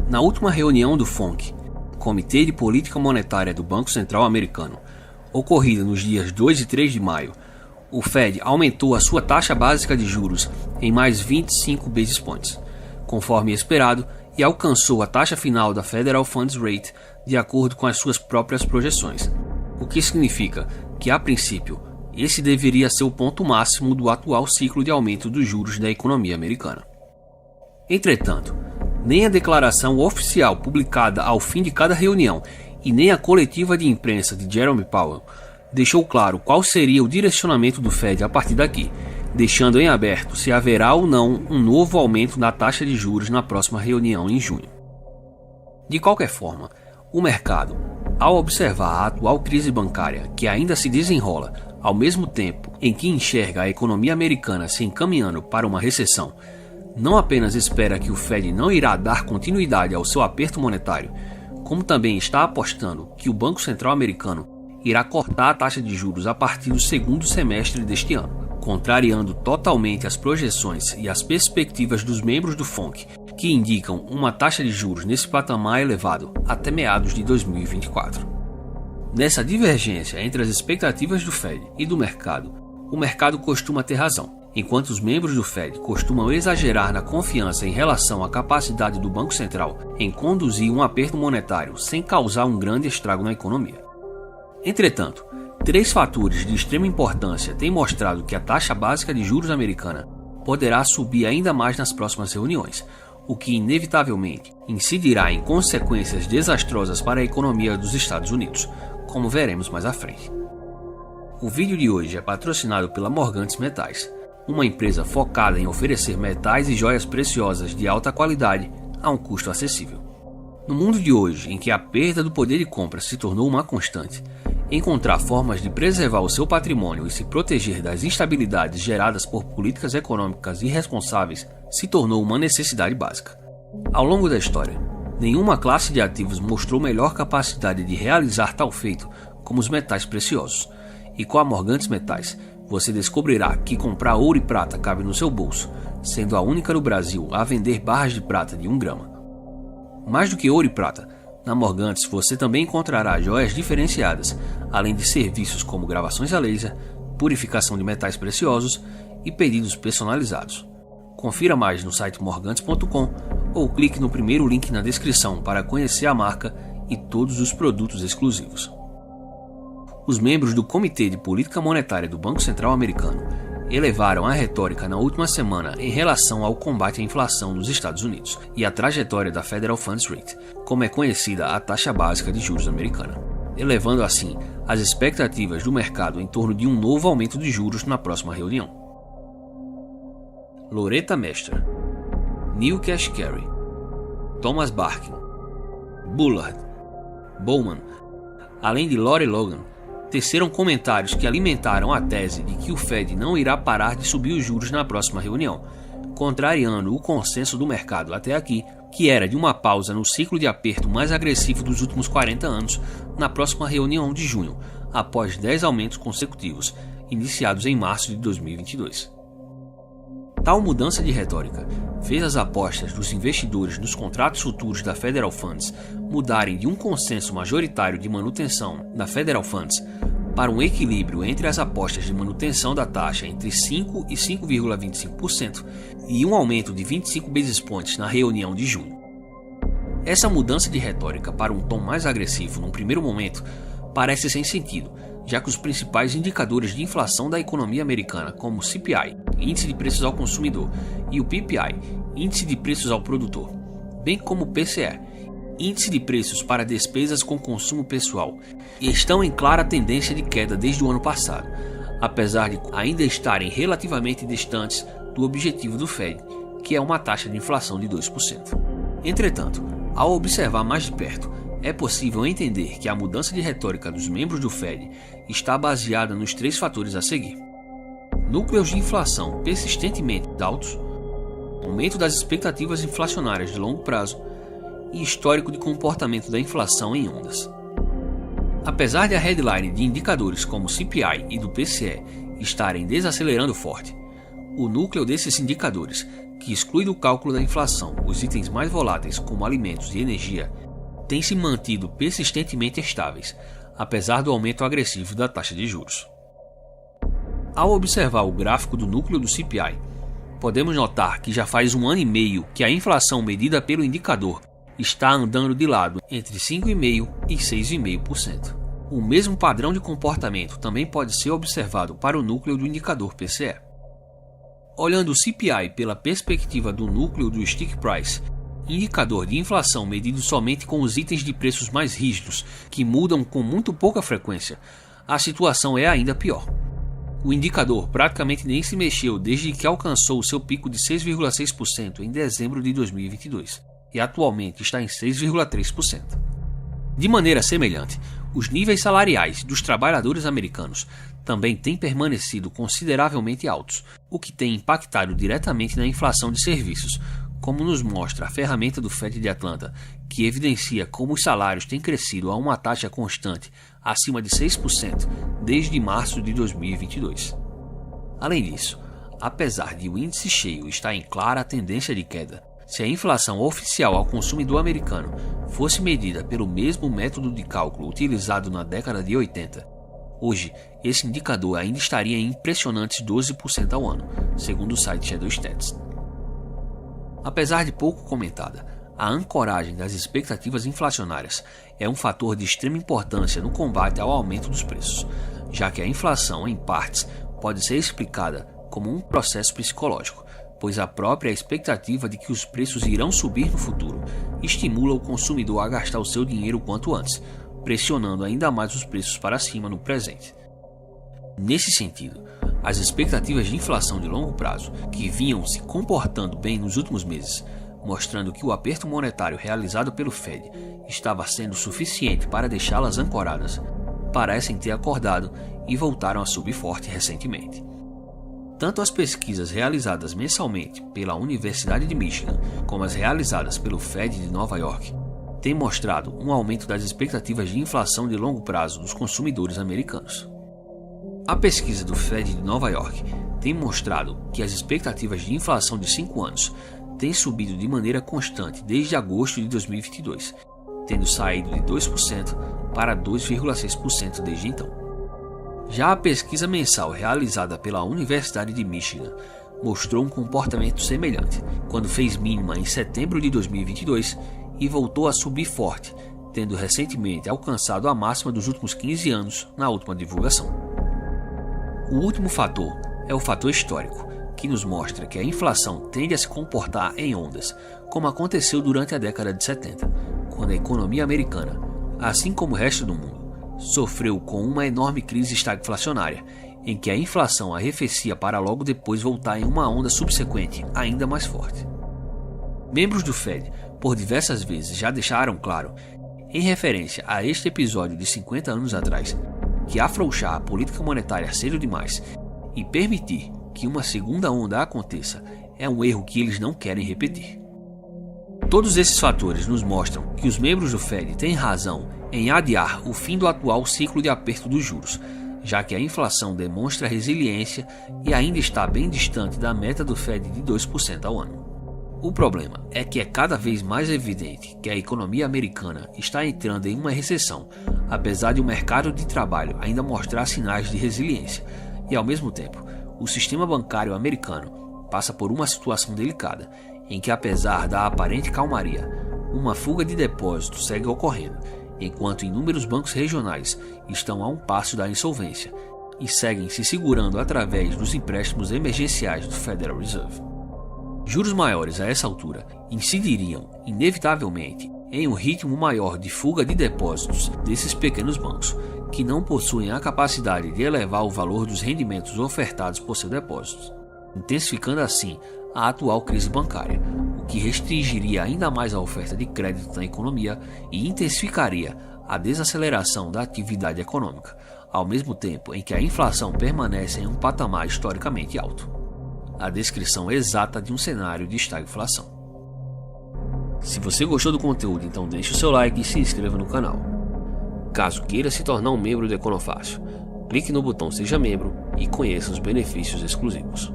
Na última reunião do FONC, Comitê de Política Monetária do Banco Central Americano, ocorrida nos dias 2 e 3 de maio, o Fed aumentou a sua taxa básica de juros em mais 25 basis points, conforme esperado, e alcançou a taxa final da Federal Funds Rate de acordo com as suas próprias projeções, o que significa que, a princípio, esse deveria ser o ponto máximo do atual ciclo de aumento dos juros da economia americana. Entretanto, nem a declaração oficial publicada ao fim de cada reunião e nem a coletiva de imprensa de Jerome Powell deixou claro qual seria o direcionamento do Fed a partir daqui, deixando em aberto se haverá ou não um novo aumento na taxa de juros na próxima reunião em junho. De qualquer forma, o mercado, ao observar a atual crise bancária que ainda se desenrola ao mesmo tempo em que enxerga a economia americana se encaminhando para uma recessão, não apenas espera que o Fed não irá dar continuidade ao seu aperto monetário, como também está apostando que o Banco Central americano irá cortar a taxa de juros a partir do segundo semestre deste ano, contrariando totalmente as projeções e as perspectivas dos membros do FONC, que indicam uma taxa de juros nesse patamar elevado até meados de 2024. Nessa divergência entre as expectativas do Fed e do mercado, o mercado costuma ter razão, enquanto os membros do Fed costumam exagerar na confiança em relação à capacidade do Banco Central em conduzir um aperto monetário sem causar um grande estrago na economia. Entretanto, 3 fatores de extrema importância têm mostrado que a taxa básica de juros americana poderá subir ainda mais nas próximas reuniões, o que inevitavelmente incidirá em consequências desastrosas para a economia dos Estados Unidos, como veremos mais à frente. O vídeo de hoje é patrocinado pela Morgantes Metais, uma empresa focada em oferecer metais e joias preciosas de alta qualidade a um custo acessível. No mundo de hoje, em que a perda do poder de compra se tornou uma constante, encontrar formas de preservar o seu patrimônio e se proteger das instabilidades geradas por políticas econômicas irresponsáveis se tornou uma necessidade básica. Ao longo da história, nenhuma classe de ativos mostrou melhor capacidade de realizar tal feito como os metais preciosos, e com a Morgantes Metais, você descobrirá que comprar ouro e prata cabe no seu bolso, sendo a única no Brasil a vender barras de prata de 1 grama. Mais do que ouro e prata, na Morgantes você também encontrará joias diferenciadas, além de serviços como gravações a laser, purificação de metais preciosos e pedidos personalizados. Confira mais no site morgantes.com ou clique no primeiro link na descrição para conhecer a marca e todos os produtos exclusivos. Os membros do Comitê de Política Monetária do Banco Central Americano elevaram a retórica na última semana em relação ao combate à inflação nos Estados Unidos e à trajetória da Federal Funds Rate, como é conhecida a taxa básica de juros americana, elevando assim as expectativas do mercado em torno de um novo aumento de juros na próxima reunião. Loretta Mester, Neil Kashkari, Thomas Barkin, Bullard, Bowman, além de Lori Logan, teceram comentários que alimentaram a tese de que o Fed não irá parar de subir os juros na próxima reunião, contrariando o consenso do mercado até aqui, que era de uma pausa no ciclo de aperto mais agressivo dos últimos 40 anos na próxima reunião de junho, após 10 aumentos consecutivos, iniciados em março de 2022. Tal mudança de retórica fez as apostas dos investidores nos contratos futuros da Federal Funds mudarem de um consenso majoritário de manutenção da Federal Funds para um equilíbrio entre as apostas de manutenção da taxa entre 5% e 5,25% e um aumento de 25 basis points na reunião de junho. Essa mudança de retórica para um tom mais agressivo num primeiro momento parece sem sentido, já que os principais indicadores de inflação da economia americana, como o CPI, Índice de Preços ao Consumidor, e o PPI, Índice de Preços ao Produtor, bem como o PCE, Índice de Preços para Despesas com Consumo Pessoal, estão em clara tendência de queda desde o ano passado, apesar de ainda estarem relativamente distantes do objetivo do Fed, que é uma taxa de inflação de 2%. Entretanto, ao observar mais de perto, é possível entender que a mudança de retórica dos membros do Fed está baseada nos 3 fatores a seguir: núcleos de inflação persistentemente altos, aumento das expectativas inflacionárias de longo prazo e histórico de comportamento da inflação em ondas. Apesar de a headline de indicadores como o CPI e do PCE estarem desacelerando forte, O núcleo desses indicadores, que exclui do cálculo da inflação os itens mais voláteis como alimentos e energia, tem se mantido persistentemente estáveis, apesar do aumento agressivo da taxa de juros. Ao observar o gráfico do núcleo do CPI, podemos notar que já faz 1 ano e meio que a inflação medida pelo indicador está andando de lado entre 5,5% e 6,5%. O mesmo padrão de comportamento também pode ser observado para o núcleo do indicador PCE. Olhando o CPI pela perspectiva do núcleo do Stick Price, indicador de inflação medido somente com os itens de preços mais rígidos, que mudam com muito pouca frequência, a situação é ainda pior. O indicador praticamente nem se mexeu desde que alcançou seu pico de 6,6% em dezembro de 2022 e atualmente está em 6,3%. De maneira semelhante, os níveis salariais dos trabalhadores americanos também têm permanecido consideravelmente altos, o que tem impactado diretamente na inflação de serviços, como nos mostra a ferramenta do Fed de Atlanta, que evidencia como os salários têm crescido a uma taxa constante acima de 6% desde março de 2022. Além disso, apesar de o índice cheio estar em clara tendência de queda, se a inflação oficial ao consumidor americano fosse medida pelo mesmo método de cálculo utilizado na década de 80, hoje esse indicador ainda estaria em impressionantes 12% ao ano, segundo o site Shadow Stats. Apesar de pouco comentada, a ancoragem das expectativas inflacionárias é um fator de extrema importância no combate ao aumento dos preços, já que a inflação, em partes, pode ser explicada como um processo psicológico, pois a própria expectativa de que os preços irão subir no futuro estimula o consumidor a gastar o seu dinheiro o quanto antes, pressionando ainda mais os preços para cima no presente. Nesse sentido, as expectativas de inflação de longo prazo, que vinham se comportando bem nos últimos meses, mostrando que o aperto monetário realizado pelo Fed estava sendo suficiente para deixá-las ancoradas, parecem ter acordado e voltaram a subir forte recentemente. Tanto as pesquisas realizadas mensalmente pela Universidade de Michigan, como as realizadas pelo Fed de Nova York, têm mostrado um aumento das expectativas de inflação de longo prazo dos consumidores americanos. A pesquisa do Fed de Nova York tem mostrado que as expectativas de inflação de 5 anos têm subido de maneira constante desde agosto de 2022, tendo saído de 2% para 2,6% desde então. Já a pesquisa mensal realizada pela Universidade de Michigan mostrou um comportamento semelhante, quando fez mínima em setembro de 2022 e voltou a subir forte, tendo recentemente alcançado a máxima dos últimos 15 anos na última divulgação. O último fator é o fator histórico, que nos mostra que a inflação tende a se comportar em ondas, como aconteceu durante a década de 70, quando a economia americana, assim como o resto do mundo, sofreu com uma enorme crise estagflacionária, em que a inflação arrefecia para logo depois voltar em uma onda subsequente ainda mais forte. Membros do Fed, por diversas vezes, já deixaram claro, em referência a este episódio de 50 anos atrás, que afrouxar a política monetária cedo demais e permitir que uma segunda onda aconteça é um erro que eles não querem repetir. Todos esses fatores nos mostram que os membros do Fed têm razão em adiar o fim do atual ciclo de aperto dos juros, já que a inflação demonstra resiliência e ainda está bem distante da meta do Fed de 2% ao ano. O problema é que é cada vez mais evidente que a economia americana está entrando em uma recessão, apesar de o mercado de trabalho ainda mostrar sinais de resiliência, e ao mesmo tempo, o sistema bancário americano passa por uma situação delicada, em que apesar da aparente calmaria, uma fuga de depósitos segue ocorrendo, enquanto inúmeros bancos regionais estão a um passo da insolvência e seguem se segurando através dos empréstimos emergenciais do Federal Reserve. Juros maiores a essa altura incidiriam, inevitavelmente, em um ritmo maior de fuga de depósitos desses pequenos bancos, que não possuem a capacidade de elevar o valor dos rendimentos ofertados por seus depósitos, intensificando assim a atual crise bancária, o que restringiria ainda mais a oferta de crédito na economia e intensificaria a desaceleração da atividade econômica, ao mesmo tempo em que a inflação permanece em um patamar historicamente alto. A descrição exata de um cenário de estagflação. Se você gostou do conteúdo, então deixe o seu like e se inscreva no canal. Caso queira se tornar um membro do Econofácil, clique no botão Seja Membro e conheça os benefícios exclusivos.